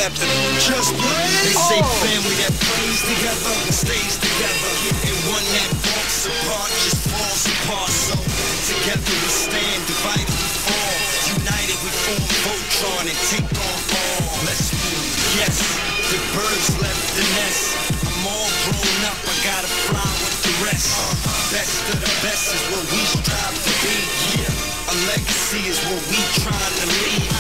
after just blaze. They say family that plays together stays together, and one that walks apart just falls apart. So together we stand, divided we fall, united we form Voltron and take on all. Let's move. Yes, the birds left the nest. I'm all grown up, I gotta fly with the rest. Best of the best is what we strive to be. Yeah, a legacy is what we trying to leave.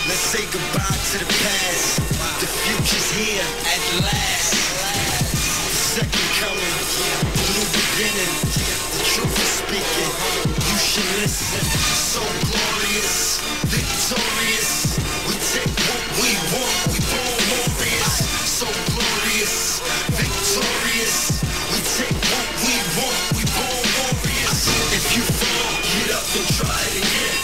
Let's say goodbye to the past. The future's here at last. Second coming, new beginning. The truth is speaking. You should listen. So glorious, victorious. We take what we want. We born warriors. So glorious, victorious. We take what we want. We born warriors. If you fall, get up and try it again.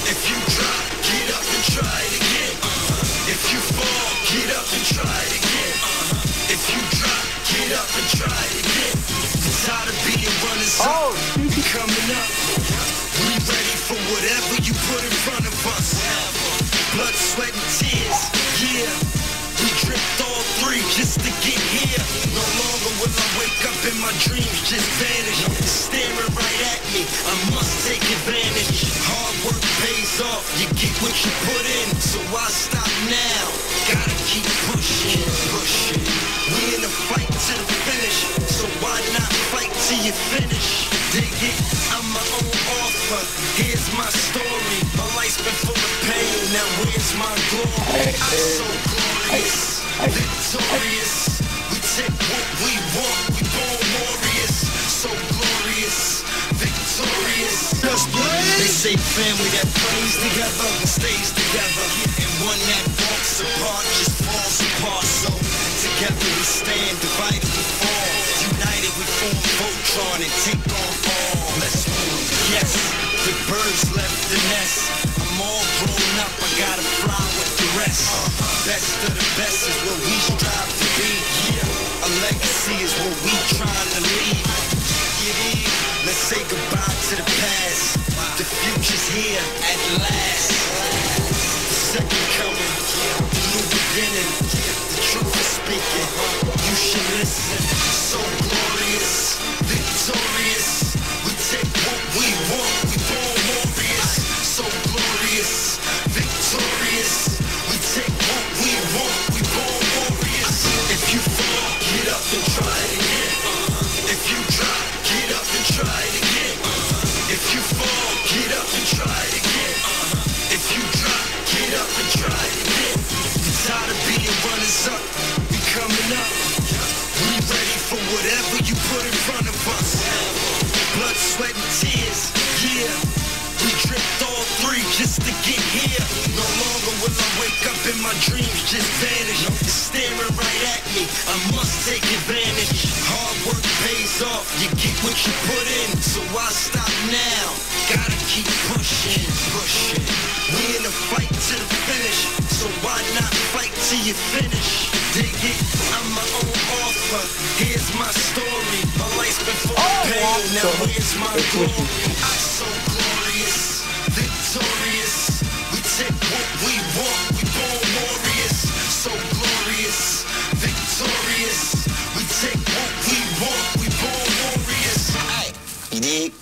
If you drop, get up and try it again. If you fall, get up and try it again. If you drop, get up and try it again. We're tired of being runners up. We coming up. We ready for whatever you put in front of us. Blood, sweat, and tears. Yeah. We dripped all three just to get here. No longer will I wake up and my dreams just vanish. Staring right at me, I must take advantage. Hard work pays off, you get what you put in. So why stop now? Gotta keep pushing, pushing. We in a fight to the finish, so why not fight till you finish? Dig it, I'm my own author. Here's my story. My life's been full of pain, now where's my glory? I'm so glorious, victorious. We take what we want, we born warriors. So glorious, victorious. Just blaze. They say family that plays together stays together, and one that walks apart just falls apart. So together we stand, divided we fall, united we form Voltron and take on all. Let's move. Yes, the birds left the nest. I'm all grown up, I gotta fly with the rest. Best of the best is what we strive to be. Yeah, a legacy is what we trying to leave. Let's say goodbye to the past. The future's here at last. Second coming, new beginning. The truth is speaking. You should listen. So glorious, victorious. We take what we want. We born warriors. So glorious, victorious. We take what we want. We born warriors. If you fall, get up and try it again. If you drop, get up and try it again. If you fall, get up and try it again. If you drop, get up and try it again. We're tired of being runners up. We coming up. We ready for whatever you put in front of us. Blood, sweat, and tears. Yeah. We dripped all three just to get here. No longer will I wake up and my dreams just vanish. Staring right at me, I must take advantage. Hard work pays off, you get what you put in. So why stop now? Gotta keep pushing, pushing. We in a fight to the finish, so why not fight till you finish? Dig it, I'm my own author. Here's my story. My life's been full of pain, now where's my glory? I'm so glorious, victorious. We take what we want, we born warriors. So glorious, victorious. We take what we want, we born warriors. Aye, you dig?